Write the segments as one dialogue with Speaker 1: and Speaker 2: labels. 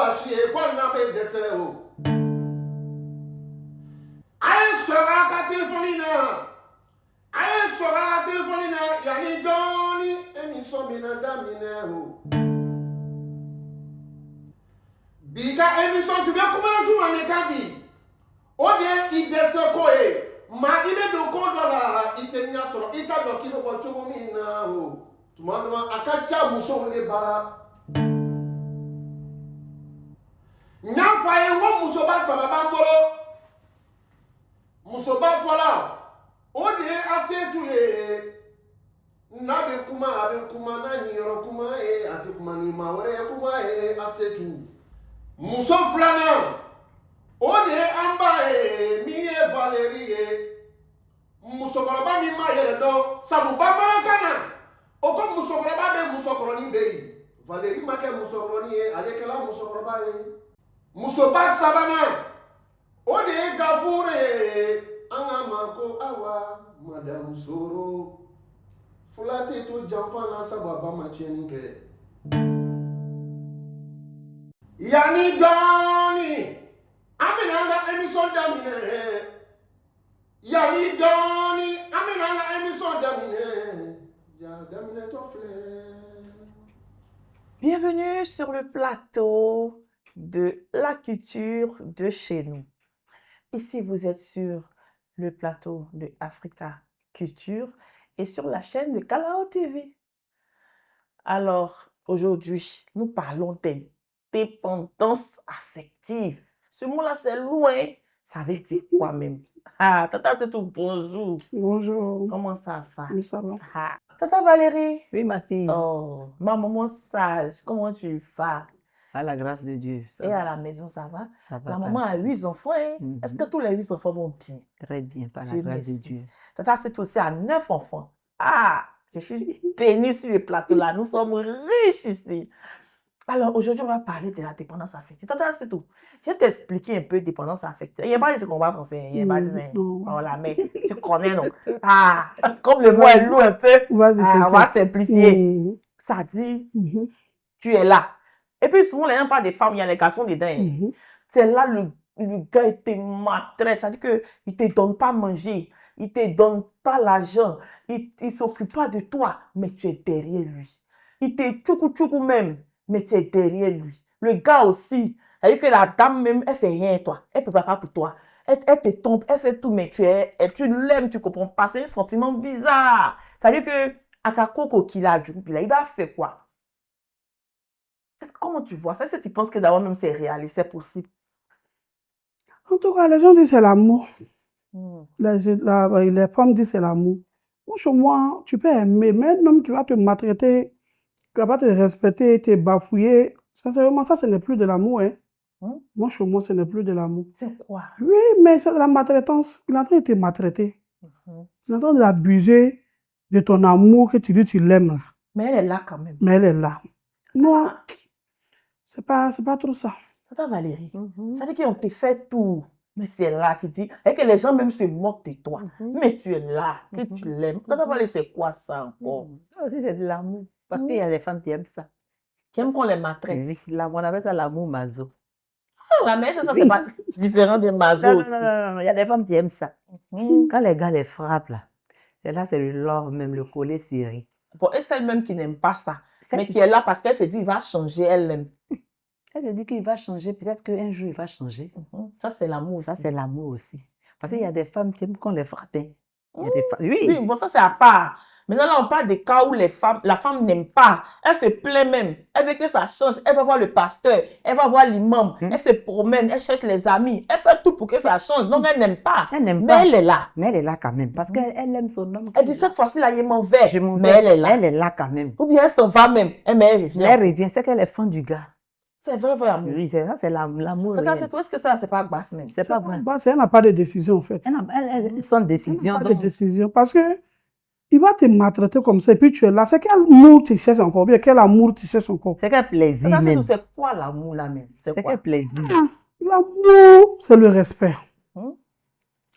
Speaker 1: asie kwa na be dese o. Aye sera ka téléphone na. Aye sera téléphone na yani doni émission bina damine o. Bika émission tu bien comment tu m'en kabi. O de i dese ko e. Ma ile do ko do la itenya soro ita do kilo ko chomo mi na o. Tumanduma akacha muso le bara. Nyafa e wo muso ba sababa ngoro. Muso ba fola. O de asetu e. Na be kuma na nyiro kuma e ati kuma ni mawre kuma e asetu. Muso flana. O de amba e mi e Valérie. Musokoroba mi ma yere do sabu ba kana oko musokoroba be musokoroni be Valérie ma ke musokoroni e alekela musokoroba e musoba sabana o de gafure anga mako awa madame Soro fulate to jamfana sababa ma chenike yani doni aminanga emission damine Yani doni amina émission damine. Ya damine tofle.
Speaker 2: Bienvenue sur le plateau de la culture de chez nous. Ici, vous êtes sur le plateau de Africa Culture et sur la chaîne de Kalao TV. Alors, aujourd'hui, nous parlons des dépendances affectives. Ce mot-là, c'est loin. Ça veut dire quoi même? Ah, Tata, c'est tout. Bonjour.
Speaker 3: Bonjour.
Speaker 2: Comment ça va?
Speaker 3: Oui, ça va.
Speaker 2: Ah. Tata Valérie.
Speaker 4: Oui, ma fille.
Speaker 2: Oh, ma maman sage. Comment tu vas?
Speaker 4: À la grâce de Dieu.
Speaker 2: Et à la maison, ça va?
Speaker 4: Ça va.
Speaker 2: La maman a 8 enfants. Hein? Est-ce que tous les 8 enfants vont bien?
Speaker 4: Très bien, par
Speaker 2: Dieu
Speaker 4: la grâce de
Speaker 2: merci.
Speaker 4: Dieu.
Speaker 2: Tata, c'est aussi à 9 enfants. Ah, je suis bénie sur le plateau là. Nous sommes riches ici. Alors, aujourd'hui, on va parler de la dépendance affective. Tata, c'est tout. Je vais t'expliquer un peu dépendance affective. Il n'y a pas de ce qu'on va français. Il n'y a pas de voilà, mais tu connais, non? Ah, comme le mot est lourd un peu, on va simplifier. Ça dit, tu es là. Et puis, souvent, les gens parlent des femmes, il y a les garçons dedans. C'est là, le gars, il te maltraite. Ça dit qu'il ne te donne pas à manger. Il ne te donne pas l'argent. Il ne s'occupe pas de toi, mais tu es derrière lui. Il te tchoukou même. Mais tu es derrière lui. Le gars aussi, c'est-à-dire que la dame même, elle fait rien, toi. Elle ne peut pas pour toi. Elle te tombe, elle fait tout, mais tu l'aimes, tu ne comprends pas. C'est un sentiment bizarre. C'est-à-dire que, à Kakoko qu'il a, il a fait quoi? Comment tu vois ça? Est-ce que tu penses que d'abord même c'est réaliste, c'est possible?
Speaker 3: En tout cas, les gens disent c'est l'amour. Les femmes disent c'est l'amour. Moi, tu peux aimer, mais un homme qui va te maltraiter, qui va pas te respecter, te bafouiller, sincèrement, ça, ce n'est plus de l'amour. Hein. Moi, chez moi, ce n'est plus de l'amour.
Speaker 2: C'est quoi?
Speaker 3: Oui, mais c'est de la maltraitance. Il est en train de te maltraiter. Il est en train d'abuser de ton amour que tu dis tu l'aimes.
Speaker 2: Mais elle est là quand même.
Speaker 3: Mais elle est là. Non, c'est pas trop ça.
Speaker 2: Tata Valérie, ça veut dire qu'on te fait tout. Mais c'est là, tu dis, et que les gens même se moquent de toi. Mais tu es là, que tu l'aimes. Tata Valérie, c'est quoi ça encore?
Speaker 4: Ça aussi, c'est de l'amour. Parce qu'il y a des femmes qui aiment ça.
Speaker 2: Qui aiment qu'on les maltraite.
Speaker 4: Oui, on appelle ça l'amour maso.
Speaker 2: Ah, mais ça, c'est pas différent des maso aussi.
Speaker 4: Non, il y a des femmes qui aiment ça. Quand les gars les frappent, là, c'est le love même, le collet serré.
Speaker 2: Bon, et c'est elle-même qui n'aime pas ça, mais qui est là parce qu'elle se dit, il va changer elle-même.
Speaker 4: Elle se dit qu'il va changer, peut-être qu'un jour, il va changer.
Speaker 2: Ça, c'est l'amour aussi.
Speaker 4: Ça, c'est l'amour aussi. Parce qu'il y a des femmes qui aiment qu'on les frappe.
Speaker 2: Oui, bon, ça, c'est à part. Maintenant, là, on parle des cas où la femme n'aime pas. Elle se plaint même. Elle veut que ça change. Elle va voir le pasteur. Elle va voir l'imam. Elle se promène. Elle cherche les amis. Elle fait tout pour que ça change. Donc, elle n'aime pas.
Speaker 4: Elle n'aime
Speaker 2: mais
Speaker 4: pas.
Speaker 2: Elle est là.
Speaker 4: Mais elle est là quand même. Parce qu'elle aime son homme.
Speaker 2: Elle dit, cette fois-ci, là, il m'en vais. Mais
Speaker 4: elle est là. Elle est là quand même.
Speaker 2: Ou bien elle s'en va même. Mais elle revient.
Speaker 4: Elle revient. C'est qu'elle est fan du gars.
Speaker 2: C'est vrai amour.
Speaker 4: Oui, c'est ça, c'est l'amour.
Speaker 2: Regarde, c'est toi, est-ce que ça, c'est pas basse même?
Speaker 4: C'est pas basse.
Speaker 3: Elle n'a pas de décision, en fait.
Speaker 4: Elle sans décision.
Speaker 3: Elle n'a pas de décision. Parce que il va te maltraiter comme ça, et puis tu es là. C'est quel amour tu cherches encore? Bien, quel amour tu cherches encore?
Speaker 4: C'est quel plaisir même.
Speaker 2: C'est quoi l'amour là même?
Speaker 4: C'est quel plaisir?
Speaker 3: L'amour, c'est le respect.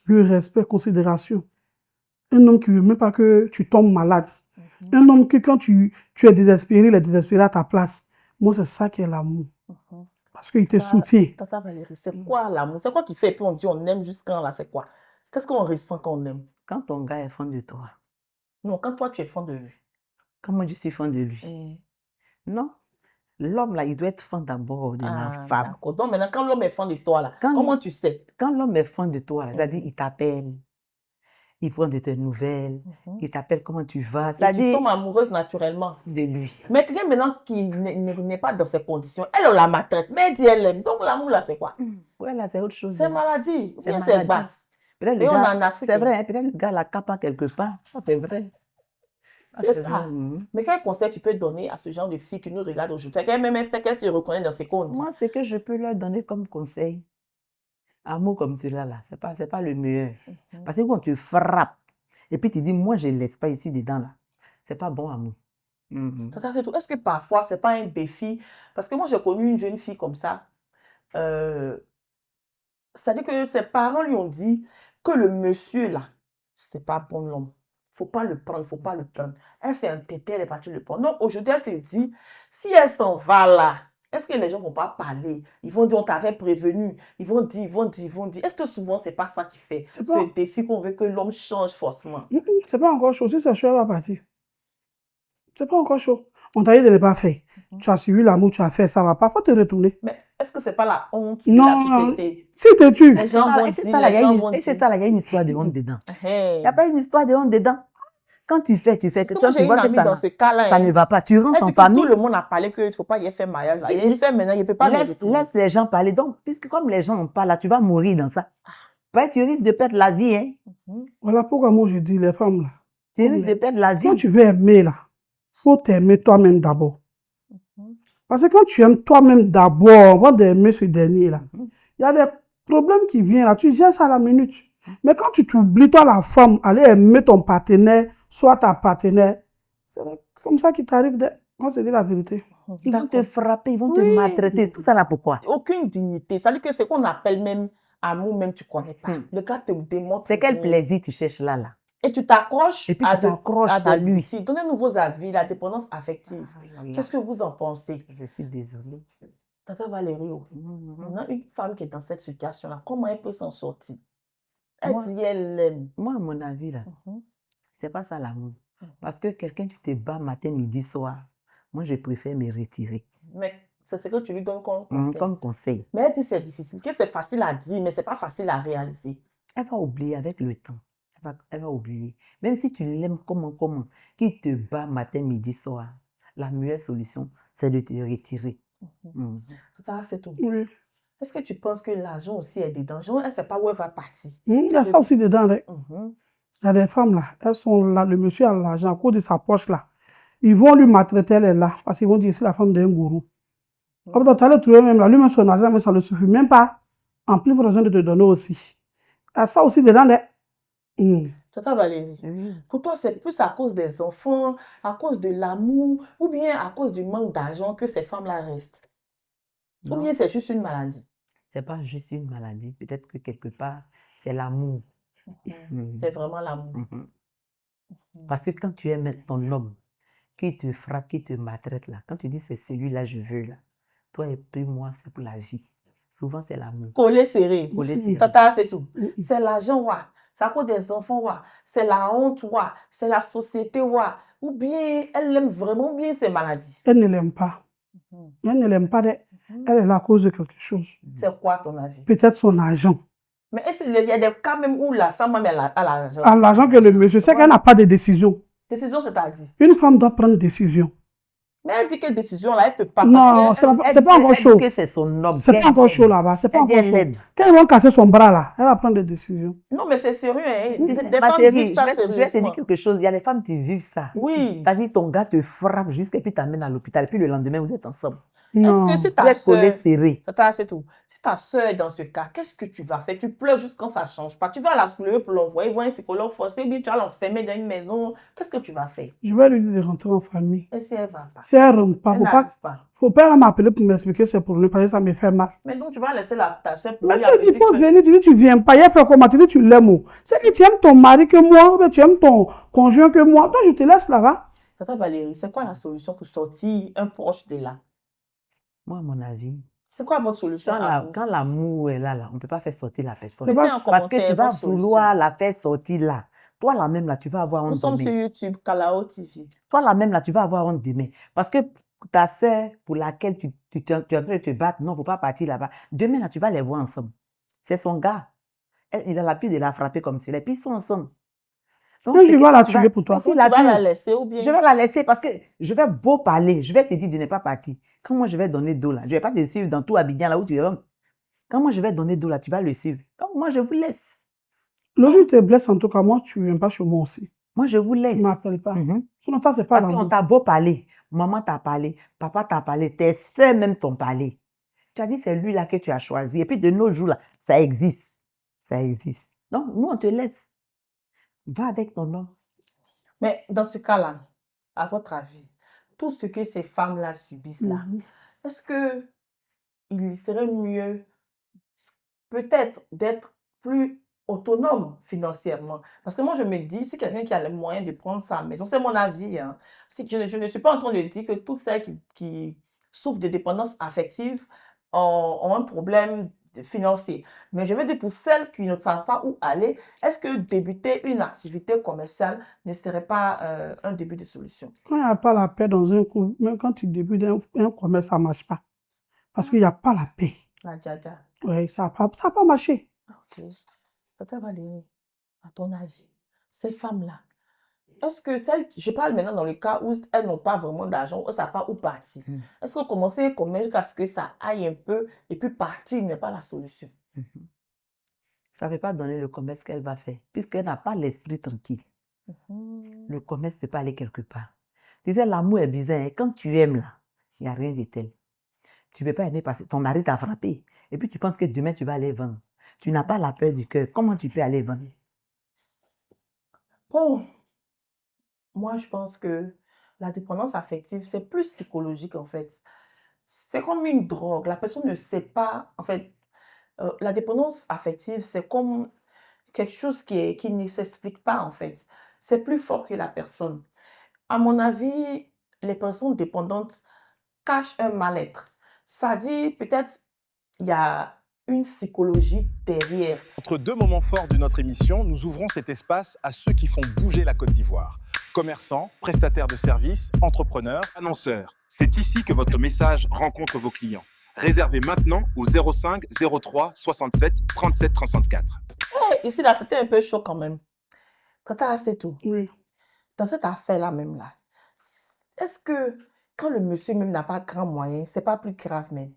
Speaker 3: Le respect, considération. Un homme qui ne veut même pas que tu tombes malade. Un homme qui, quand tu es désespéré, il est désespéré à ta place. Moi, c'est ça qui est l'amour. Parce qu'il te soutient.
Speaker 2: Tata Valérie, c'est quoi l'amour? C'est quoi qui fait, puis on dit on aime jusqu'à là, c'est quoi? Qu'est-ce qu'on ressent quand on aime?
Speaker 4: Quand ton gars est fan de toi,
Speaker 2: Non, quand toi tu es fan de lui.
Speaker 4: comment je suis fan de lui? Non. L'homme, là, il doit être fan d'abord de la femme.
Speaker 2: D'accord. Donc maintenant, quand l'homme est fan de toi, là,
Speaker 4: Quand-
Speaker 2: comment tu sais?
Speaker 4: Quand l'homme est fan de toi, là, c'est-à-dire il t'appelle, il prend de tes nouvelles, il t'appelle comment tu vas,
Speaker 2: Et tu
Speaker 4: c'est-à-dire
Speaker 2: tombes amoureuse naturellement.
Speaker 4: de lui.
Speaker 2: Mais quelqu'un maintenant qui n'est pas dans ces conditions, elle la maltraite, mais elle dit elle aime. Donc l'amour là, c'est quoi?
Speaker 4: Ouais, là, c'est autre chose.
Speaker 2: C'est
Speaker 4: là.
Speaker 2: maladie. Ou
Speaker 4: C'est
Speaker 2: bien c'est
Speaker 4: maladie.
Speaker 2: basse.
Speaker 4: Peut-être
Speaker 2: Et
Speaker 4: le
Speaker 2: on
Speaker 4: gars,
Speaker 2: est en Afrique.
Speaker 4: c'est vrai, hein, peut-être le gars la capa quelque part. Ça, c'est vrai.
Speaker 2: C'est ça.
Speaker 4: vrai, mhm.
Speaker 2: Mais quel conseil tu peux donner à ce genre de fille qui nous regarde aujourd'hui? Qu'elle sait qu'elle se reconnaît dans ses comptes.
Speaker 4: Moi, ce que je peux leur donner comme conseil, un mot comme celui-là, là, c'est pas le meilleur. Parce que quand tu frappes, et puis tu dis, moi, je ne laisse pas ici dedans, là, c'est pas bon amour.
Speaker 2: Tata, c'est tout. Est-ce que parfois, c'est pas un défi? Parce que moi, j'ai connu une jeune fille comme ça. C'est-à-dire que ses parents lui ont dit que le monsieur là, c'est pas bon l'homme. Faut pas le prendre, faut pas le prendre. Elle s'est entêtée, elle est partie le prendre. Donc aujourd'hui, elle se dit, si elle s'en va là, est-ce que les gens vont pas parler? Ils vont dire, on t'avait prévenu. Ils vont dire. Est-ce que souvent, c'est pas ça qui fait ce défi qu'on veut que l'homme change forcément?
Speaker 3: C'est pas encore chaud. Si c'est chaud, elle va partir. C'est pas encore chaud. On t'a dit de ne pas faire. Tu as suivi l'amour, tu as fait, ça va pas. Faut te retourner.
Speaker 2: Mais est-ce que c'est pas la honte de
Speaker 3: Non,
Speaker 2: la société?
Speaker 3: si tu tues.
Speaker 2: Les gens vont
Speaker 4: Et c'est
Speaker 2: dire,
Speaker 4: ça, là,
Speaker 2: les
Speaker 4: il y a
Speaker 2: gens
Speaker 4: une-
Speaker 2: vont
Speaker 4: et c'est
Speaker 2: dire.
Speaker 4: ça, là, il y a une histoire de honte dedans.
Speaker 2: Hey.
Speaker 4: Il n'y a pas une histoire de honte dedans. Quand tu fais,
Speaker 2: Parce
Speaker 4: que
Speaker 2: que
Speaker 4: toi,
Speaker 2: moi, j'ai
Speaker 4: tu
Speaker 2: une
Speaker 4: vois que
Speaker 2: amie dans ce cas-là.
Speaker 4: ça ne va pas. Tu rentres
Speaker 2: Elle
Speaker 4: en
Speaker 2: dit que tout
Speaker 4: famille,
Speaker 2: le monde a parlé qu'il ne faut pas y faire mariage. Là. Il est fait maintenant, il ne peut pas le retourner.
Speaker 4: laisse les gens parler. Donc, puisque comme les gens n'ont pas là, tu vas mourir dans ça. Ouais, tu risques de perdre la vie. Hein.
Speaker 3: Voilà pourquoi moi je dis les femmes là.
Speaker 4: Tu risques de perdre la vie.
Speaker 3: Quand tu veux aimer là, faut t'aimer toi-même d'abord. Parce que quand tu aimes toi-même d'abord, avant d'aimer ce dernier là, il y a des problèmes qui viennent là, tu gères ça à la minute. Mais quand tu t'oublies, toi la femme, aller aimer ton partenaire, soit ta partenaire, c'est comme ça qu'il t'arrive. On se dit la vérité.
Speaker 4: Ils vont te frapper, ils vont te maltraiter. Tout ça là pourquoi?
Speaker 2: Aucune dignité. Ça veut dire que c'est qu'on appelle même amour, même tu ne connais pas. Le gars te démontre.
Speaker 4: C'est quel plaisir tu cherches là là?
Speaker 2: Et tu t'accroches
Speaker 4: à lui.
Speaker 2: Donnez-nous vos avis, la dépendance affective. Qu'est-ce que vous en pensez?
Speaker 4: Je suis désolée.
Speaker 2: Tata Valérie, maintenant, une femme qui est dans cette situation-là, comment elle peut s'en sortir? Elle dit elle aime.
Speaker 4: Moi, à mon avis, là, c'est pas ça l'amour. Parce que quelqu'un, tu te bats matin, midi, soir. Moi, je préfère me retirer.
Speaker 2: Mais c'est ce que tu lui donnes comme conseil.
Speaker 4: Comme conseil.
Speaker 2: Mais elle dit c'est difficile, que c'est facile à dire, mais c'est pas facile à réaliser.
Speaker 4: Elle va oublier avec le temps. Elle va oublier. Même si tu l'aimes comment, qui te bat matin, midi, soir, la meilleure solution, c'est de te retirer.
Speaker 2: Tout ça, c'est tout.
Speaker 3: Oui.
Speaker 2: Est-ce que tu penses que l'argent aussi est dedans? Elle ne sait pas où elle va partir.
Speaker 3: Il y a ça aussi dedans. Il y a des femmes là, elles sont là, le monsieur a l'argent à cause de sa poche là. Ils vont lui maltraiter, elle est là, parce qu'ils vont dire c'est la femme d'un gourou. Après, tu allais trouver même là, lui-même son argent, mais ça ne suffit même pas. En plus, il faut besoin de te donner aussi. Il y a ça aussi dedans.
Speaker 2: Tata Valérie, pour toi, c'est plus à cause des enfants, à cause de l'amour, ou bien à cause du manque d'argent que ces femmes-là restent? Ou bien c'est juste une maladie?
Speaker 4: C'est pas juste une maladie. Peut-être que quelque part, c'est l'amour.
Speaker 2: C'est vraiment l'amour.
Speaker 4: Parce que quand tu aimes ton homme, qui te frappe, qui te maltraite là, quand tu dis c'est celui-là, je veux là, toi et puis moi, c'est pour la vie. Souvent, c'est l'amour.
Speaker 2: Collé serré. Tata, c'est tout. C'est l'argent, c'est à cause des enfants, c'est la honte, c'est la société, ou bien elle l'aime vraiment, ou bien c'est maladie.
Speaker 3: Elle ne l'aime pas. Elle ne l'aime pas. Elle est là à cause de quelque chose.
Speaker 2: C'est quoi ton avis?
Speaker 3: Peut-être son argent.
Speaker 2: Mais est-ce qu'il y a des cas même où la femme a l'argent?
Speaker 3: À l'argent que le monsieur, c'est qu'elle n'a pas de décision.
Speaker 2: Décision, c'est-à-dire?
Speaker 3: Une femme doit prendre décision.
Speaker 2: Mais elle dit que décision là, elle peut pas.
Speaker 3: Non, c'est pas encore chaud.
Speaker 4: C'est son homme.
Speaker 3: C'est pas encore chaud là-bas. C'est pas encore chaud. Quand ils vont casser son bras là, elle va prendre des décisions.
Speaker 2: Non, mais c'est sérieux. Hein. Des
Speaker 4: Ma
Speaker 2: femmes
Speaker 4: chérie,
Speaker 2: vivent ça
Speaker 4: je vais te dire quelque chose. Il y a des femmes qui vivent ça.
Speaker 2: Oui.
Speaker 4: C'est-à-dire ton gars te frappe jusqu'à puis t'amène à l'hôpital. Puis le lendemain, vous êtes ensemble.
Speaker 2: Est-ce que si ta soeur, c'est tout. Si ta soeur est dans ce cas, qu'est-ce que tu vas faire? Tu pleures juste quand ça ne change pas. Tu vas la soulever pour l'envoyer voir un psychologue forcé, ou bien tu vas l'enfermer dans une maison. Qu'est-ce que tu vas faire?
Speaker 3: Je vais lui dire de rentrer en famille.
Speaker 2: Et si elle ne va pas?
Speaker 3: Si elle ne rentre pas,
Speaker 2: pas.
Speaker 3: Faut pas m'appeler pour m'expliquer ses problèmes parce que ça me fait mal.
Speaker 2: Mais donc tu vas laisser ta soeur
Speaker 3: pleurer. Mais il faut venir, tu dis tu viens pas. Il fait comment? Tu dis tu l'aimes. C'est que tu aimes ton mari que moi, ou bien tu aimes ton conjoint que moi. Donc je te laisse là-bas.
Speaker 2: Tata Valérie, c'est quoi la solution pour sortir un proche de là?
Speaker 4: Moi, à mon avis,
Speaker 2: C'est quoi votre solution à vous?
Speaker 4: Quand l'amour est là, on ne peut pas faire sortir la personne.
Speaker 3: C'est
Speaker 2: Mettez en
Speaker 3: pas-
Speaker 4: Parce que tu
Speaker 2: commentaire
Speaker 4: vas
Speaker 2: votre solution.
Speaker 4: vouloir la faire sortir là. Toi, là même, là, tu vas avoir
Speaker 2: Nous
Speaker 4: honte
Speaker 2: sommes sur
Speaker 4: demain.
Speaker 2: YouTube, Kalao TV.
Speaker 4: Toi, là même, là, tu vas avoir honte demain. Parce que ta sœur pour laquelle tu es en train de te battre, non, il ne faut pas partir là-bas. Demain, là, tu vas les voir ensemble. C'est son gars. Il a l'habitude de la frapper comme cela. Et puis, ils sont ensemble. Donc,
Speaker 3: Même
Speaker 4: c'est
Speaker 3: tu
Speaker 4: que
Speaker 3: vas la
Speaker 4: tu vas-
Speaker 3: tuer pour toi.
Speaker 4: Mais si
Speaker 2: Tu
Speaker 4: la
Speaker 2: vas la
Speaker 4: tue,
Speaker 2: laisser ou bien?
Speaker 4: je vais la laisser parce que je vais beau parler. Je vais te dire de ne pas partir. Quand moi, je vais donner dos là, je ne vais pas te suivre dans tout Abidjan là où tu rentres. Quand moi, je vais donner dos là, tu vas le suivre. Donc, moi, je vous laisse.
Speaker 3: Le jour où tu te blesses, en tout cas, moi, tu ne viens pas chez moi aussi.
Speaker 4: Moi, je vous
Speaker 3: Tu
Speaker 4: laisse.
Speaker 3: ne m'appelles pas.
Speaker 4: Mhm.
Speaker 3: Sinon, ça, c'est pas
Speaker 4: Parce qu'on
Speaker 3: l'amour.
Speaker 4: t'a beau parler, maman t'a parlé, papa t'a parlé, tes soeurs même t'ont parlé. Tu as dit c'est lui là que tu as choisi. Et puis de nos jours là, ça existe. Ça existe. Donc, nous, on te laisse. Va avec ton homme.
Speaker 2: Mais dans ce cas-là, à votre avis, tout ce que ces femmes-là subissent là,
Speaker 3: Mhm.
Speaker 2: est-ce que il serait mieux peut-être d'être plus autonome financièrement? Parce que moi, je me dis, si quelqu'un qui a les moyens de prendre sa maison, c'est mon avis, hein. Je ne suis pas en train de dire que toutes celles qui souffrent de dépendance affective ont un problème financier. Mais je veux dire, pour celles qui ne savent pas où aller, est-ce que débuter une activité commerciale ne serait pas un début de solution?
Speaker 3: Quand il n'y a pas la paix dans un couple, même quand tu débutes un commerce, ça ne marche pas. Parce qu'il n'y a pas la paix.
Speaker 2: La djadja.
Speaker 3: Oui, ça n'a pas marché.
Speaker 2: Ok. Tata Valérie, à ton avis, ces femmes-là, est-ce que celles, je parle maintenant dans le cas où elles n'ont pas vraiment d'argent, elles ne savent pas où partir.
Speaker 4: Mhm.
Speaker 2: Est-ce qu'on commence un commerce jusqu'à ce que ça aille un peu et puis partir n'est pas la solution?
Speaker 4: Ça ne veut pas donner le commerce qu'elle va faire, puisqu'elle n'a pas l'esprit tranquille. Le commerce ne peut pas aller quelque part. Tu sais, l'amour est bizarre. Hein. Quand tu aimes là, il n'y a rien de tel. Tu ne peux pas aimer parce que ton mari t'a frappé. Et puis tu penses que demain tu vas aller vendre. Tu n'as pas la peur du cœur. Comment tu peux aller vendre?
Speaker 2: Bon, moi je pense que la dépendance affective, c'est plus psychologique en fait. C'est comme une drogue. La personne ne sait pas, en fait, la dépendance affective, c'est comme quelque chose qui ne s'explique pas en fait. C'est plus fort que la personne. À mon avis, les personnes dépendantes cachent un mal-être. Ça dit peut-être il y a une psychologie derrière.
Speaker 5: Entre deux moments forts de notre émission, nous ouvrons cet espace à ceux qui font bouger la Côte d'Ivoire. Commerçants, prestataires de services, entrepreneurs, annonceurs. C'est ici que votre message rencontre vos clients. Réservez maintenant au 05 03 67 37 34.
Speaker 2: Ici, là, c'était un peu chaud quand même. Tata, c'est tout.
Speaker 3: Oui.
Speaker 2: Dans cette affaire-là même, là, est-ce que quand le monsieur même n'a pas grand moyen, c'est pas plus grave même?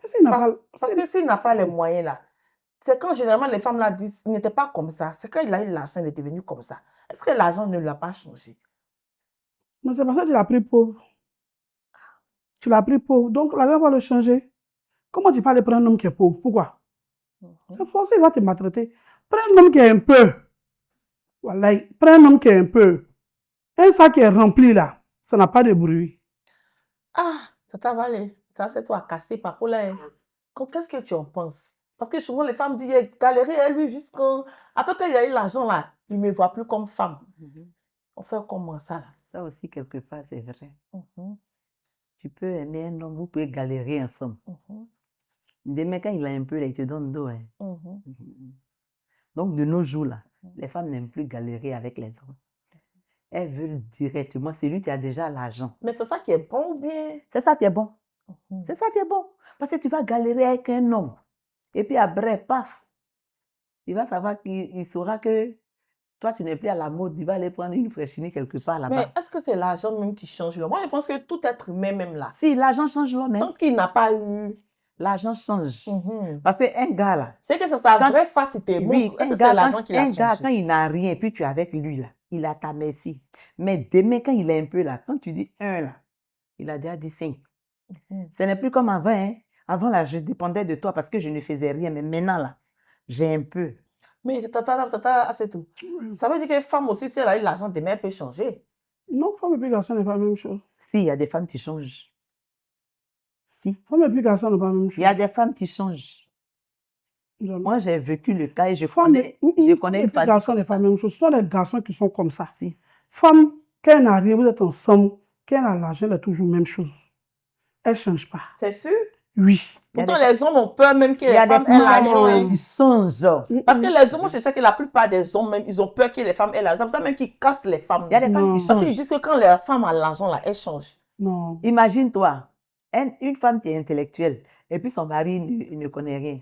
Speaker 3: S'il n'a pas-
Speaker 2: Parce que s'il n'a pas les moyens, là, c'est quand généralement les femmes là disent il n'était pas comme ça. C'est quand il a eu l'argent, il est devenu comme ça. Est-ce que l'argent ne l'a pas changé?
Speaker 3: Mais c'est parce que tu l'as pris pauvre. Tu l'as pris pauvre. Donc, l'argent va le changer. Comment tu peux aller prendre un homme qui est pauvre? Pourquoi? C'est forcé, il va te maltraiter. Prends un homme qui est un peu. Voilà. Prends un homme qui est un peu. Un sac qui est rempli là, ça n'a pas de bruit.
Speaker 2: Ah, Tata Valé, ça c'est toi cassé par là. Qu'est-ce que tu en penses? Parce que souvent les femmes disent galérer à lui jusqu'au. Après qu'il y a eu l'argent là, il ne me voit plus comme femme. On fait comment ça là?
Speaker 4: Ça aussi, quelque part, c'est vrai.
Speaker 2: Mhm,
Speaker 4: Tu peux aimer un homme, vous pouvez galérer ensemble.
Speaker 2: mhm,
Speaker 4: Demain, quand il a un peu, là, il te donne dos. Hein.
Speaker 2: mhm.
Speaker 4: Donc, de nos jours, là, les femmes n'aiment plus galérer avec les hommes. Elles veulent directement, c'est lui qui a déjà l'argent.
Speaker 2: Mais c'est ça qui est bon ou bien?
Speaker 4: C'est ça qui est bon.
Speaker 2: Mhm.
Speaker 4: C'est ça qui est bon. Parce que tu vas galérer avec un homme. Et puis après, paf, il va savoir qu'il saura que toi, tu n'es plus à la mode. Il va aller prendre une fraîchine quelque part
Speaker 2: Mais
Speaker 4: là-bas.
Speaker 2: est-ce que c'est l'argent même qui change l'homme? Moi, je pense que tout être humain même là,
Speaker 4: Si l'argent change l'homme, hein,
Speaker 2: tant qu'il n'a pas eu.
Speaker 4: l'argent change.
Speaker 2: Mhm.
Speaker 4: Parce qu'un gars là,
Speaker 2: C'est que c'est sa
Speaker 4: Quand-
Speaker 2: vraie face, c'était bon.
Speaker 4: oui,
Speaker 2: Est-ce
Speaker 4: un
Speaker 2: que
Speaker 4: gars,
Speaker 2: c'est l'argent qui l'a
Speaker 4: un gars,
Speaker 2: changé?
Speaker 4: quand il n'a rien, puis tu es avec lui là, il a ta merci. Mais demain, quand il est un peu là, quand tu dis un là, il a déjà dit 5.
Speaker 2: Mhm.
Speaker 4: Ce n'est plus comme avant. Hein. Avant là, je dépendais de toi parce que je ne faisais rien. Mais maintenant là, j'ai un peu.
Speaker 2: Mais tata, c'est tout. Ça veut dire que femme aussi, si elle a eu l'argent, demain, elle peut changer.
Speaker 3: Non, femme et puis garçon n'est pas la même chose.
Speaker 4: Si, il y a des femmes qui changent. Si,
Speaker 3: Femme et puis garçon n'est pas la même chose.
Speaker 4: il y a des femmes qui changent.
Speaker 3: Jamais.
Speaker 4: Moi, j'ai vécu le cas et je
Speaker 3: Femme
Speaker 4: connais, je connais
Speaker 3: femme et
Speaker 4: une
Speaker 3: puis
Speaker 4: famille
Speaker 3: garçon
Speaker 4: comme
Speaker 3: n'est pas
Speaker 4: ça.
Speaker 3: la même chose. Ce sont les garçons qui sont comme ça.
Speaker 4: Si.
Speaker 3: Femme, quand elle n'a rien, vous êtes ensemble, quand elle a l'argent, elle est toujours la même chose. Elle ne change pas.
Speaker 2: C'est sûr?
Speaker 3: Oui.
Speaker 4: Il y a
Speaker 2: Pourtant,
Speaker 4: des-
Speaker 2: les hommes ont peur même que
Speaker 4: il y
Speaker 2: les
Speaker 4: a des
Speaker 2: femmes aient l'argent.
Speaker 4: femmes
Speaker 2: Hein.
Speaker 4: qui changent.
Speaker 2: Parce que les hommes, je sais que la plupart des hommes, même, ils ont peur que les femmes aient l'argent. C'est pour ça même qu'ils cassent les femmes.
Speaker 4: Il y a des femmes qui
Speaker 3: Non.
Speaker 2: Parce qu'ils
Speaker 4: changent.
Speaker 2: disent que quand la femme a l'argent, là, elle change.
Speaker 3: Non.
Speaker 4: Imagine-toi, une femme qui est intellectuelle et puis son mari ne connaît rien.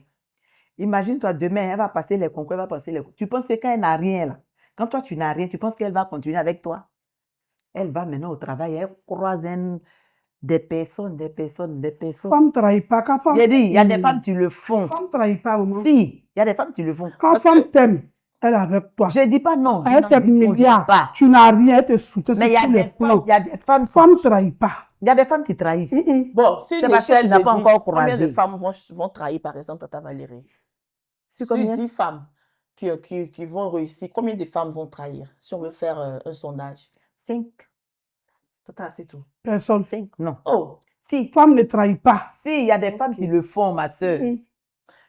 Speaker 4: Imagine-toi, demain, elle va passer les concours, elle va passer les... Tu penses que quand elle n'a rien, là, quand toi tu n'as rien, tu penses qu'elle va continuer avec toi? Elle va maintenant au travail, elle croise des personnes.
Speaker 3: Femme ne trahit pas. Quand femme...
Speaker 4: J'ai dit, il y a des femmes qui le font.
Speaker 3: Femme ne trahit pas, maman.
Speaker 4: Si, il y a des femmes qui le font.
Speaker 3: Quand
Speaker 2: Parce
Speaker 3: femme
Speaker 2: que-
Speaker 3: t'aime, elle est avec toi.
Speaker 4: Je ne dis pas non.
Speaker 3: Elle
Speaker 4: je
Speaker 3: c'est
Speaker 4: n'en disconvient
Speaker 3: milliards.
Speaker 4: pas.
Speaker 3: Tu n'as rien, elle te soutient
Speaker 4: Mais il y
Speaker 3: sur
Speaker 4: a
Speaker 3: tous les
Speaker 4: des
Speaker 3: plans.
Speaker 4: femmes, il y a des femmes,
Speaker 3: Femme ne trahit pas.
Speaker 4: il y a des femmes qui trahissent.
Speaker 2: Bon, sur
Speaker 4: C'est
Speaker 2: une
Speaker 4: parce que
Speaker 2: échelle
Speaker 4: tu n'as
Speaker 2: de
Speaker 4: pas
Speaker 2: 10,
Speaker 4: encore
Speaker 2: combien de
Speaker 4: croisé.
Speaker 2: femmes vont trahir, par exemple, Tata Valérie?
Speaker 4: Sur
Speaker 2: Sur
Speaker 4: combien?
Speaker 2: 10 femmes qui vont réussir, combien de femmes vont trahir? Si on veut faire un sondage.
Speaker 4: 5.
Speaker 2: Tata, c'est tout.
Speaker 3: Personne.
Speaker 4: 5, non.
Speaker 2: Oh,
Speaker 4: Si,
Speaker 3: Femme ne trahit pas.
Speaker 4: il y a des femmes qui le font, ma soeur.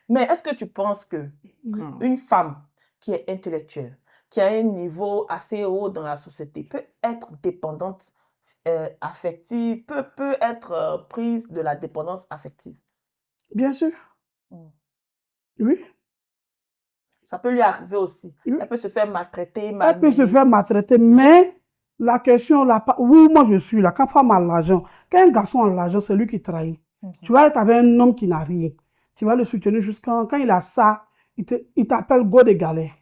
Speaker 2: mais est-ce que tu penses que une femme qui est intellectuelle, qui a un niveau assez haut dans la société, peut être dépendante affective, peut être prise de la dépendance affective?
Speaker 3: Bien sûr.
Speaker 2: Mm.
Speaker 3: Oui.
Speaker 2: Ça peut lui arriver aussi.
Speaker 3: Oui.
Speaker 2: Elle peut se faire maltraiter,
Speaker 3: Elle peut se
Speaker 2: manier.
Speaker 3: faire maltraiter, mais la question, oui, moi je suis là. Quand femme a l'argent, quand un garçon a l'argent, c'est lui qui trahit. Tu vas être avec un homme qui n'a rien. Tu vas le soutenir jusqu'à quand il a ça, il t'appelle go de galets.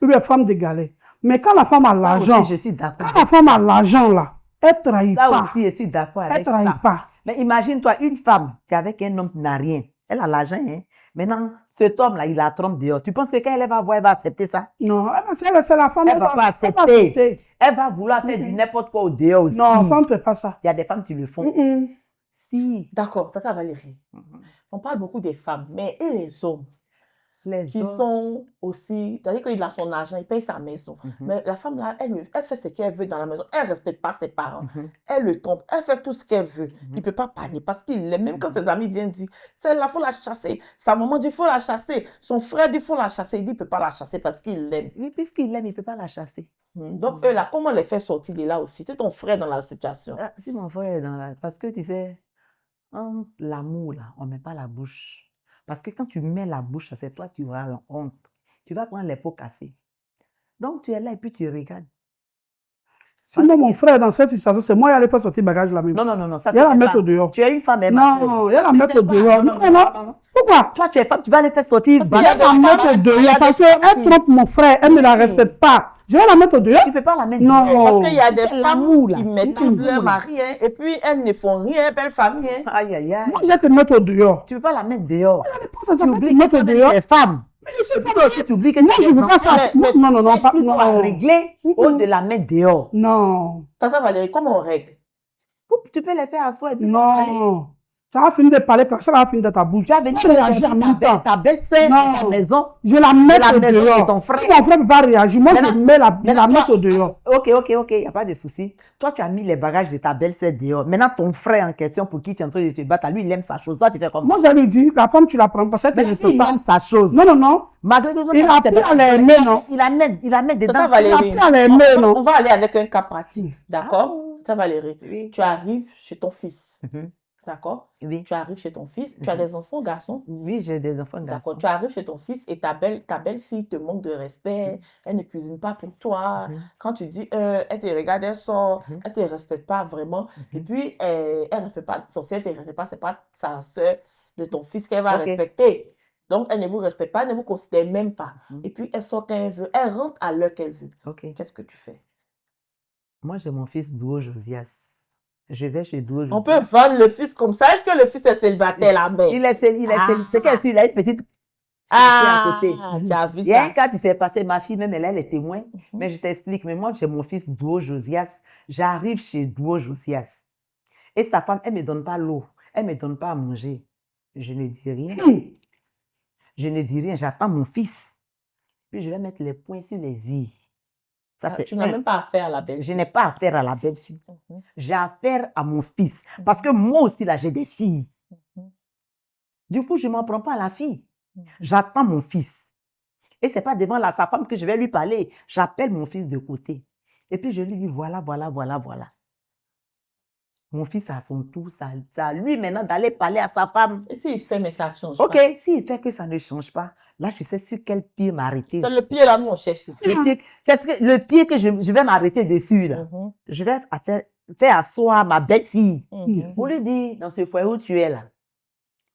Speaker 3: Ou bien femme de galets. Mais quand la femme a
Speaker 4: Ça
Speaker 3: l'argent,
Speaker 4: aussi, je suis d'accord.
Speaker 3: quand la femme a l'argent là, elle trahit
Speaker 4: Ça
Speaker 3: pas.
Speaker 4: aussi, je suis d'accord
Speaker 3: Elle
Speaker 4: avec
Speaker 3: trahit
Speaker 4: ça.
Speaker 3: pas.
Speaker 4: Mais imagine-toi, une femme qui est avec un homme qui n'a rien. Elle a l'argent, hein. Maintenant, cet homme-là, il la trompe dehors. Tu penses que quand elle va voir, elle va accepter ça?
Speaker 3: Non, c'est la femme.
Speaker 4: Elle va pas accepter. Elle va vouloir faire du n'importe quoi au dehors aussi.
Speaker 3: Non, femme ne fait pas ça.
Speaker 4: Il y a des femmes qui le font. Si.
Speaker 2: D'accord, Tata Valérie. On parle beaucoup des femmes, mais et les hommes
Speaker 4: Les
Speaker 2: qui
Speaker 4: hommes.
Speaker 2: sont aussi, c'est-à-dire qu'il a son argent, il paye sa maison. Mais la femme là, elle fait ce qu'elle veut dans la maison. Elle ne respecte pas ses parents. Elle le trompe. Elle fait tout ce qu'elle veut. Il ne peut pas parler parce qu'il l'aime. Même quand ses amis viennent dire, il faut la chasser. Sa maman dit, il faut la chasser. Son frère dit, il faut la chasser. Il dit, il ne peut pas la chasser parce qu'il l'aime.
Speaker 4: Oui, puisqu'il l'aime, il ne peut pas la chasser.
Speaker 2: Donc, eux là, comment les faire sortir de là aussi? C'est ton frère dans la situation.
Speaker 4: Ah, si mon frère est dans la... Parce que tu sais, entre l'amour, là, on ne met pas la bouche. Parce que quand tu mets la bouche, c'est toi qui auras la honte. Tu vas prendre les pots cassés. Donc, tu es là et puis tu regardes.
Speaker 3: Si moi, mon frère est dans cette situation, c'est moi qui allais faire sortir bagage là même.
Speaker 4: Non, ça
Speaker 3: Il y a la
Speaker 4: c'est
Speaker 3: mettre
Speaker 4: pas.
Speaker 3: au dehors.
Speaker 4: Tu es une femme,
Speaker 3: Non, il y a la mettre au dehors. Non. Pourquoi?
Speaker 4: Toi, tu es femme, tu vas les faire sortir.
Speaker 3: Il y a la mettre au dehors parce qu'elle trompe mon frère, elle ne la respecte pas. Je vais la mettre au dehors.
Speaker 4: Tu ne peux pas la mettre.
Speaker 3: Non.
Speaker 2: Parce qu'il y a des
Speaker 4: C'est
Speaker 2: femmes
Speaker 4: l'amour, là.
Speaker 2: qui maîtrisent leur mari, hein, et puis elles ne font rien, belle famille. Hein.
Speaker 4: Aïe, aïe, aïe.
Speaker 3: Moi, je vais te mettre au dehors.
Speaker 4: Tu ne peux pas la mettre dehors.
Speaker 3: Ça
Speaker 4: Tu oublies
Speaker 3: mettre
Speaker 4: que
Speaker 3: au
Speaker 4: tu
Speaker 3: dehors.
Speaker 4: es femme.
Speaker 3: Mais je sais pas.
Speaker 4: Toi aussi, tu oublies que
Speaker 3: Moi,
Speaker 4: tu
Speaker 3: je
Speaker 4: es
Speaker 3: ne veux pas ça.
Speaker 2: Mais-
Speaker 3: Non, pas.
Speaker 4: plutôt à
Speaker 3: Non.
Speaker 4: régler au de la mettre dehors.
Speaker 3: Non.
Speaker 2: Tata Valérie, comment on règle?
Speaker 4: Tu peux les faire à soi et puis aller.
Speaker 3: Non. Ça va finir de parler quand ça va finir de ta bouche.
Speaker 4: Tu as venu
Speaker 3: Je vais réagir en même temps.
Speaker 4: ta belle-sœur
Speaker 3: Non.
Speaker 4: à ta maison.
Speaker 3: Je la mets
Speaker 4: la
Speaker 3: au
Speaker 4: maison de
Speaker 3: dehors.
Speaker 4: ton frère.
Speaker 3: Si mon frère ne peut pas réagir, moi, je
Speaker 4: Maintenant-
Speaker 3: la mets au dehors.
Speaker 4: Ok, il n'y a pas de souci. Toi, tu as mis les bagages de ta belle-sœur dehors. Maintenant, ton frère en question pour qui tu es en train de te battre, lui, il aime sa chose. Toi, tu fais comme
Speaker 3: Moi, je lui dis, la femme, tu la prends parce qu'elle te
Speaker 4: Mais lui,
Speaker 3: respecte
Speaker 4: il
Speaker 3: pas.
Speaker 4: aime sa chose.
Speaker 3: Non.
Speaker 4: Malgré tout,
Speaker 3: Il a appris à l'aimer, non?
Speaker 4: Il la met dedans.
Speaker 2: Tata
Speaker 3: Il a
Speaker 2: Valérie,
Speaker 3: appris à l'aimer,
Speaker 2: on
Speaker 3: non?
Speaker 2: va aller avec un cas pratique, d'accord? Tata Valérie,
Speaker 4: Oui.
Speaker 2: tu arrives chez ton fils,
Speaker 4: Mhm.
Speaker 2: d'accord?
Speaker 4: Oui.
Speaker 2: Tu arrives chez ton fils, tu as des enfants, garçons?
Speaker 4: Oui, j'ai des enfants garçons.
Speaker 2: D'accord, tu arrives chez ton fils et ta belle-fille te manque de respect, elle ne cuisine pas pour toi. Quand tu dis, elle te regarde, elle sort, elle te respecte pas vraiment. Et puis, elle ne respecte pas, son elle te respecte pas, c'est pas sa soeur de ton fils qu'elle va
Speaker 4: Ok.
Speaker 2: respecter. Donc, elle ne vous respecte pas, elle ne vous considère même pas. Et puis, elle sort quand elle veut, elle rentre à l'heure qu'elle veut.
Speaker 4: Ok.
Speaker 2: Qu'est-ce que tu fais?
Speaker 4: Moi, j'ai mon fils Douo Josias. Je vais chez Douo Josias.
Speaker 2: On peut vendre le fils comme ça. Est-ce que le fils est célibataire, la mère?
Speaker 4: Il est c'est qu'elle il a une petite
Speaker 2: Ah,
Speaker 4: à côté.
Speaker 2: tu as vu
Speaker 4: Il y a un
Speaker 2: ça?
Speaker 4: cas qui s'est passé, ma fille, même elle est témoin, mais je t'explique. Mais moi, j'ai mon fils Douo Josias. J'arrive chez Douo Josias. Et sa femme, elle ne me donne pas l'eau. Elle ne me donne pas à manger. Je ne dis rien. Je ne dis rien. J'attends mon fils. Puis je vais mettre les poings sur les i. Ça, c'est
Speaker 2: Tu n'as
Speaker 4: un.
Speaker 2: même pas affaire à la belle.
Speaker 4: Je n'ai pas affaire à la belle-fille. J'ai affaire à mon fils. Parce que moi aussi, là, j'ai des filles. Du coup, je ne m'en prends pas à la fille. J'attends mon fils. Et ce n'est pas devant sa femme que je vais lui parler. J'appelle mon fils de côté. Et puis, je lui dis, voilà. Mon fils à son tour, c'est à lui maintenant d'aller parler à sa femme.
Speaker 2: Et s'il fait, mais ça ne change
Speaker 4: Ok,
Speaker 2: pas.
Speaker 4: s'il fait que ça ne change pas, là, je sais sur quel pied m'arrêter.
Speaker 2: C'est le pied là, nous, on cherche.
Speaker 4: Le pied que je vais m'arrêter dessus, là.
Speaker 2: Mhm,
Speaker 4: Je vais faire asseoir ma belle-fille.
Speaker 2: mhm.
Speaker 4: Pour lui dire, dans ce foyer où tu es là,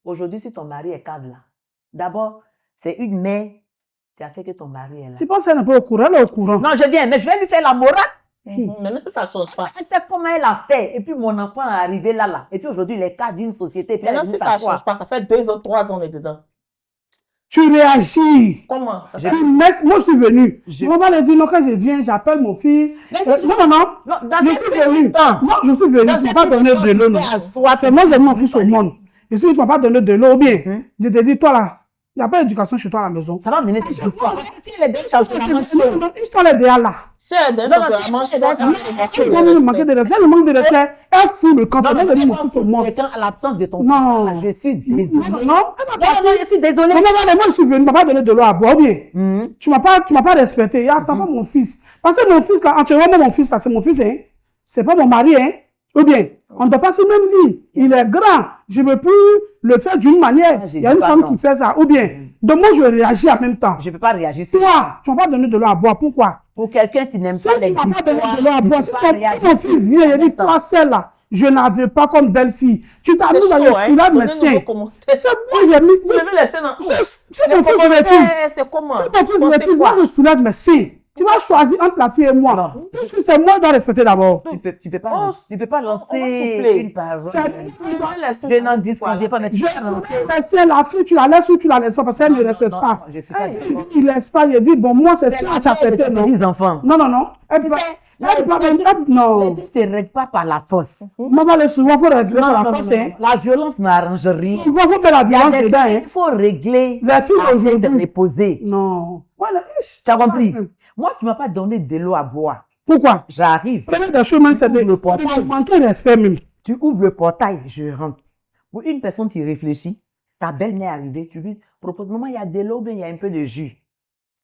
Speaker 4: aujourd'hui, si ton mari est cadre là, d'abord, c'est une mère qui a fait que ton mari est là.
Speaker 3: Tu penses qu'elle n'est pas au courant? Elle est au courant.
Speaker 4: Non, je viens, mais je vais lui faire la morale.
Speaker 2: Maintenant, ça ne change pas.
Speaker 4: Elle sait comment elle a fait. Et puis, mon enfant est arrivé là. Et puis, aujourd'hui, il est cadre d'une société. Puis
Speaker 2: Maintenant,
Speaker 4: elle est
Speaker 2: si
Speaker 4: venue
Speaker 2: ça ne
Speaker 4: s'asseoir.
Speaker 2: change pas, ça fait 2 ans, 3 ans, on est dedans.
Speaker 3: Tu réagis.
Speaker 2: Comment?
Speaker 4: Je-
Speaker 3: Moi, je suis venu.
Speaker 4: Je-
Speaker 3: On va leur dire, non, quand je viens, j'appelle mon fils. Non.
Speaker 4: Non, dans
Speaker 3: Je
Speaker 4: un
Speaker 3: suis
Speaker 4: premier
Speaker 3: venu.
Speaker 4: temps.
Speaker 3: Moi, je suis venu.
Speaker 4: Dans
Speaker 3: Tu ne
Speaker 4: un
Speaker 3: vas pas
Speaker 4: premier
Speaker 3: donner
Speaker 4: temps,
Speaker 3: de l'eau.
Speaker 4: tu
Speaker 3: non.
Speaker 4: fais asseoir,
Speaker 3: C'est moi, j'ai mon fils au monde. Et si tu ne vas pas donner de l'eau, ou bien, je te dis, toi là, il n'y a pas d'éducation chez toi à la maison.
Speaker 4: Ça va venir cette histoire. Parce que si elle est déjà chargée, la manche chaude.
Speaker 3: Non, l'histoire est déjà là.
Speaker 2: Si elle donne
Speaker 4: Non,
Speaker 2: de
Speaker 4: non,
Speaker 2: la manche,
Speaker 4: c'est
Speaker 2: chaude,
Speaker 4: d'accord.
Speaker 3: Tu vas me manquer de respect. Le manque de respect, elle fout le camp.
Speaker 4: Non,
Speaker 3: Elle
Speaker 4: non,
Speaker 3: va donner mon
Speaker 4: non,
Speaker 3: fils au monde.
Speaker 4: quelqu'un à l'absence de ton
Speaker 3: Non.
Speaker 4: fils, je suis désolée.
Speaker 3: Non, elle va
Speaker 4: Non,
Speaker 3: passer.
Speaker 4: non, je suis désolée.
Speaker 3: Moi, je suis venu, tu ne m'as pas donné de l'eau à boire, ou bien.
Speaker 4: Mhm.
Speaker 3: Tu m'as pas respecté. Attends pas mon fils. Parce que mon fils, là, actuellement, mon fils, là, c'est mon fils, hein. C'est pas mon mari, hein. Ou bien, on ne doit pas se même lit. Il est grand. Je ne peux plus le faire d'une manière.
Speaker 4: Ah, j'ai
Speaker 3: Il y a
Speaker 4: dit
Speaker 3: une
Speaker 4: pas
Speaker 3: femme
Speaker 4: non.
Speaker 3: qui fait ça. Ou bien, donc moi, je réagis en même temps.
Speaker 4: Je ne peux pas réagir sur ça.
Speaker 3: Toi, tu ne m'as pas donné de l'eau à boire. Pourquoi?
Speaker 4: Pour quelqu'un qui n'aime
Speaker 3: Si
Speaker 4: pas
Speaker 3: tu
Speaker 4: les
Speaker 3: ne m'as pas donné
Speaker 4: histoires,
Speaker 3: de l'eau à
Speaker 4: tu
Speaker 3: boire,
Speaker 4: peux
Speaker 3: si
Speaker 4: pas
Speaker 3: ton
Speaker 4: réagir
Speaker 3: mon fils
Speaker 4: sur
Speaker 3: vient et
Speaker 4: ça.
Speaker 3: dit, toi, celle-là, je n'avais pas comme belle-fille. Tu t'as mis dans le soulage, mais
Speaker 2: Donnez-nous
Speaker 3: c'est.
Speaker 2: vos commentaires.
Speaker 3: C'est moi, j'ai mis.
Speaker 2: Vous devez laisser dans...
Speaker 3: Si
Speaker 2: Les
Speaker 3: mon fils est fils,
Speaker 2: commentaires, c'est comment?
Speaker 3: si mon fils
Speaker 2: Bon,
Speaker 3: est
Speaker 2: c'est
Speaker 3: fils,
Speaker 2: quoi?
Speaker 3: moi, je soulage, mais c'est. Tu vas choisir entre la fille et moi.
Speaker 4: Non.
Speaker 3: Puisque c'est moi qui dois respecter d'abord.
Speaker 4: Tu peux pas
Speaker 2: On va
Speaker 4: lancer
Speaker 2: souffler.
Speaker 4: une parole.
Speaker 3: C'est-
Speaker 4: Je n'en disconviens pas, mais tu
Speaker 3: Je
Speaker 4: peux lancer.
Speaker 3: laisse la fille, tu la laisses ou tu la laisses pas parce qu'elle ne respecte
Speaker 4: Non,
Speaker 3: pas.
Speaker 4: non, je suis pas d'accord.
Speaker 3: Il laisse pas, il dit, bon, moi, c'est
Speaker 4: C'est
Speaker 3: ça,
Speaker 4: la
Speaker 3: tu as
Speaker 4: mère de
Speaker 3: accepté,
Speaker 4: tes
Speaker 3: non?
Speaker 4: petits enfants.
Speaker 3: Non. Elle
Speaker 4: Tu
Speaker 3: va,
Speaker 4: sais,
Speaker 3: elle va,
Speaker 4: les
Speaker 3: non.
Speaker 4: trucs ne se règlent pas par la force.
Speaker 3: Moi, va le souvent pour régler
Speaker 4: Non,
Speaker 3: sur la
Speaker 4: non,
Speaker 3: force,
Speaker 4: non,
Speaker 3: hein.
Speaker 4: non. La violence n'arrange rien.
Speaker 3: Souvent, faut mettre la
Speaker 4: Il y a
Speaker 3: violence
Speaker 4: des
Speaker 3: dedans,
Speaker 4: trucs
Speaker 3: hein.
Speaker 4: qu'il faut régler
Speaker 3: Les filles
Speaker 4: à tête
Speaker 3: d'aujourd'hui.
Speaker 4: reposée.
Speaker 3: Non. Voilà.
Speaker 4: Tu as compris? Moi, tu ne m'as pas donné de l'eau à boire.
Speaker 3: Pourquoi?
Speaker 4: J'arrive,
Speaker 3: Première des choses, même, c'est
Speaker 4: Tu ouvres le portail.
Speaker 3: de manquer de respect, même.
Speaker 4: tu ouvres le portail, je rentre. Pour une personne qui réfléchit, ta belle-mère est arrivée, tu lui proposes, maman, il y a de l'eau, bien il y a un peu de jus.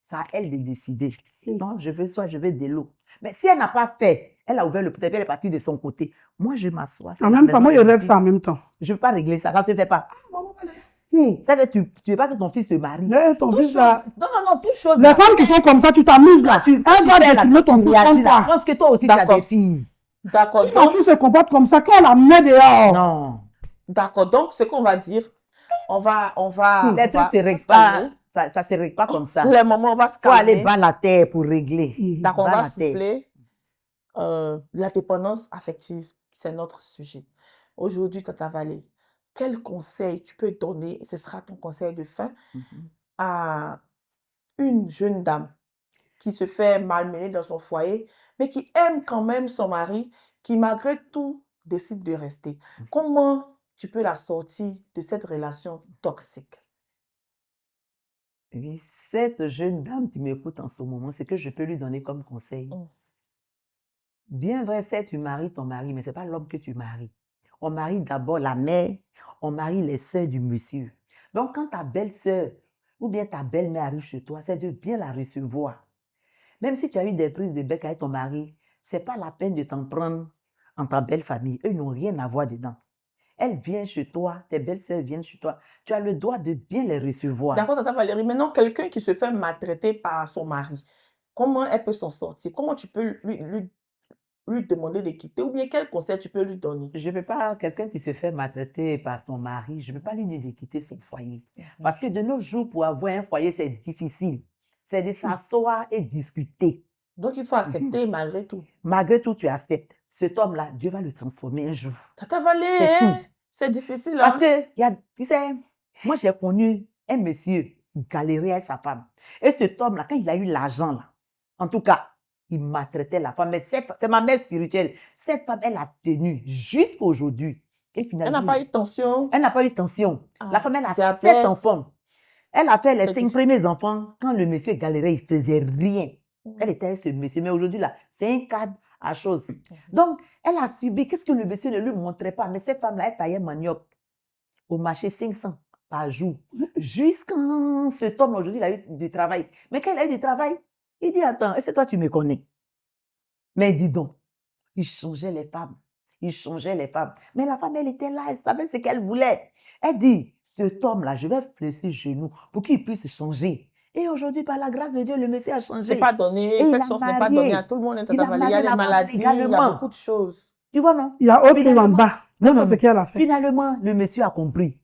Speaker 4: C'est à elle de décider. Non, je veux soit je veux de l'eau. Mais si elle n'a pas fait, elle a ouvert le portail, elle est partie de son côté. Moi, je m'assois. c'est
Speaker 3: En
Speaker 4: la
Speaker 3: même temps,
Speaker 4: maison
Speaker 3: moi,
Speaker 4: de
Speaker 3: je
Speaker 4: mon
Speaker 3: règle
Speaker 4: fils.
Speaker 3: ça en même temps.
Speaker 4: Je ne veux pas régler ça, ça ne se fait pas. C'est que tu ne veux pas que ton fils se marie.
Speaker 3: Ton
Speaker 4: Toute
Speaker 3: fils, là.
Speaker 4: chose- Non, toute chose.
Speaker 3: Les
Speaker 4: là.
Speaker 3: femmes qui sont comme ça, tu t'amuses, là.
Speaker 4: Tu
Speaker 3: Elle va
Speaker 4: fais là,
Speaker 3: décliner ton
Speaker 4: tu
Speaker 3: fils
Speaker 4: réagis
Speaker 3: comme
Speaker 4: là.
Speaker 3: toi.
Speaker 4: Je pense que toi aussi, tu as
Speaker 2: D'accord.
Speaker 4: des filles.
Speaker 2: D'accord,
Speaker 3: Si ton
Speaker 2: donc,
Speaker 3: fils se comporte comme ça, quand on la met dehors,
Speaker 4: Non.
Speaker 2: d'accord. Donc, ce qu'on va dire, on va
Speaker 4: Les trucs se règlent
Speaker 2: se
Speaker 4: pas.
Speaker 2: calmer.
Speaker 4: Ça se règle pas comme ça.
Speaker 2: Les moments, on va se
Speaker 4: Faut aller
Speaker 2: calmer.
Speaker 4: bas la terre pour régler.
Speaker 2: D'accord, on
Speaker 4: Bas
Speaker 2: va
Speaker 4: la terre.
Speaker 2: souffler. La dépendance affective, c'est notre sujet. Aujourd'hui, Tata Valé, quel conseil tu peux donner, et ce sera ton conseil de fin, à une jeune dame qui se fait malmener dans son foyer, mais qui aime quand même son mari, qui malgré tout décide de rester. Comment tu peux la sortir de cette relation toxique?
Speaker 4: Oui, cette jeune dame qui m'écoute en ce moment, c'est que je peux lui donner comme conseil. Bien vrai, c'est tu maries ton mari, mais ce n'est pas l'homme que tu maries. On marie d'abord la mère, on marie les sœurs du monsieur. Donc, quand ta belle-sœur ou bien ta belle-mère arrive chez toi, c'est de bien la recevoir. Même si tu as eu des prises de bec avec ton mari, ce n'est pas la peine de t'en prendre en ta belle famille. Eux n'ont rien à voir dedans. Elle vient chez toi, tes belles-sœurs viennent chez toi. Tu as le droit de bien les recevoir.
Speaker 2: D'accord, Tata Valérie. Maintenant, quelqu'un qui se fait maltraiter par son mari, comment elle peut s'en sortir? Comment tu peux lui demander de quitter? Ou bien quel conseil tu peux lui donner?
Speaker 4: Je ne peux pas, quelqu'un qui se fait maltraiter par son mari, je ne peux pas lui dire de quitter son foyer. Parce que de nos jours, pour avoir un foyer, c'est difficile. C'est de s'asseoir et discuter.
Speaker 2: Donc, il faut accepter malgré tout.
Speaker 4: Malgré tout, tu acceptes. Cet homme-là, Dieu va le transformer un jour.
Speaker 2: Tata Valé,
Speaker 4: C'est
Speaker 2: hein,
Speaker 4: tout.
Speaker 2: c'est difficile.
Speaker 4: Parce
Speaker 2: Hein?
Speaker 4: que, tu sais, moi j'ai connu un monsieur galérer avec sa femme. Et cet homme-là, quand il a eu l'argent, là, en tout cas, il maltraitait la femme. Mais c'est ma mère spirituelle. Cette femme, elle a tenu jusqu'à aujourd'hui. Et
Speaker 2: Elle
Speaker 4: finalement,
Speaker 2: n'a pas eu de tension.
Speaker 4: elle n'a pas eu de tension.
Speaker 2: Ah,
Speaker 4: La femme, elle a
Speaker 2: diabète.
Speaker 4: 7 enfants. Elle a fait les
Speaker 2: C'est
Speaker 4: 5
Speaker 2: difficile.
Speaker 4: premiers enfants. Quand le monsieur galérait, il ne faisait rien. Elle était avec ce monsieur. Mais aujourd'hui, là, c'est un cadre à chose. Donc, elle a subi. Qu'est-ce que le monsieur ne lui montrait pas? Mais cette femme-là, elle taillait manioc au marché 500 par jour. Jusqu'à cet homme, aujourd'hui, il a eu du travail. Mais quand il a eu du travail, il dit, attends, est-ce que toi, tu me connais? Mais dis donc, il changeait les femmes. il changeait les femmes. Mais la femme, elle était là, elle savait ce qu'elle voulait. Elle dit, cet homme-là, je vais placer genoux pour qu'il puisse changer. Et aujourd'hui, par la grâce de Dieu, le monsieur a
Speaker 2: C'est
Speaker 4: changé.
Speaker 2: pas donné,
Speaker 4: Et il
Speaker 2: cette
Speaker 4: a
Speaker 2: chance n'est pas donnée à
Speaker 4: marié.
Speaker 2: tout le monde.
Speaker 4: Il a
Speaker 2: Il y a
Speaker 4: marié
Speaker 2: les
Speaker 4: la femme
Speaker 2: maladies, il y a
Speaker 4: légalement.
Speaker 2: beaucoup de choses.
Speaker 4: Tu vois, non?
Speaker 3: Il y a autre chose en
Speaker 4: Finalement,
Speaker 3: bas.
Speaker 4: non,
Speaker 3: C'est
Speaker 4: non,
Speaker 3: ce
Speaker 4: non.
Speaker 3: qu'elle a fait.
Speaker 4: Finalement, le monsieur a compris.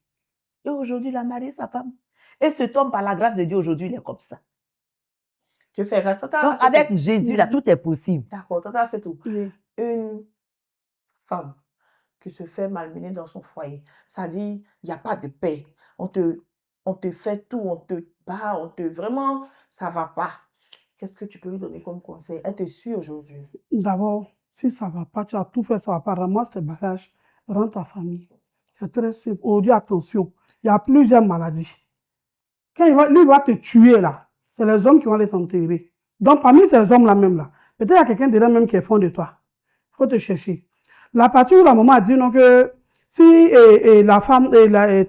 Speaker 4: Et aujourd'hui, il a marié sa femme. Et cet homme, par la grâce de Dieu, aujourd'hui, il est comme ça.
Speaker 2: Je fais reste.
Speaker 4: Donc, avec Jésus, là, tout est possible.
Speaker 2: D'accord, tata, c'est tout.
Speaker 3: Oui.
Speaker 2: Une femme qui se fait malmener dans son foyer, ça dit, il n'y a pas de paix. On te fait tout, on te bat, vraiment, ça va pas. Qu'est-ce que tu peux lui donner comme conseil? Elle te suit aujourd'hui.
Speaker 3: D'abord, si ça ne va pas, tu as tout fait, ça ne va pas, ramasse tes bagages, rentre ta famille. C'est très simple. Aujourd'hui, attention, il y a plusieurs maladies. Quand lui va te tuer là, c'est les hommes qui vont aller t'enterrer. Donc, parmi ces hommes-là même là, peut-être il y a quelqu'un dedans même qui est fond de toi. Il faut te chercher. La partie où la maman a dit non que si la femme,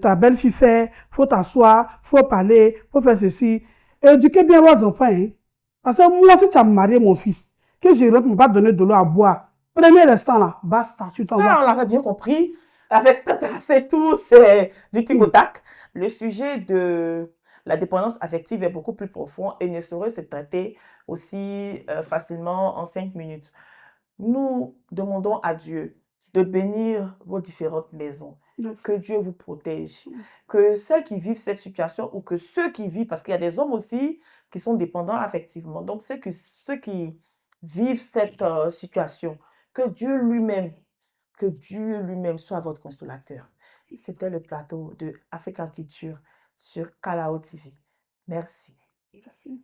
Speaker 3: ta belle-fille fait, faut t'asseoir, faut parler, faut faire ceci. Éduquez bien vos enfants. Hein. Parce que moi, si tu as marié mon fils, que je rentre, ne pas donner de l'eau à boire, premier instant là, basta, tu t'en
Speaker 2: Ça,
Speaker 3: vas.
Speaker 2: on l'avait bien compris. Avec tata, c'est tout, c'est du tic au tac. Le sujet de la dépendance affective est beaucoup plus profond et ne saurait se traiter aussi facilement en 5 minutes. Nous demandons à Dieu de bénir vos différentes maisons, que Dieu vous protège, que celles qui vivent cette situation ou que ceux qui vivent, parce qu'il y a des hommes aussi qui sont dépendants affectivement, donc ceux qui vivent cette situation, que Dieu lui-même soit votre consolateur. C'était le plateau de Africa Culture sur Kalao TV. Merci.
Speaker 3: Merci.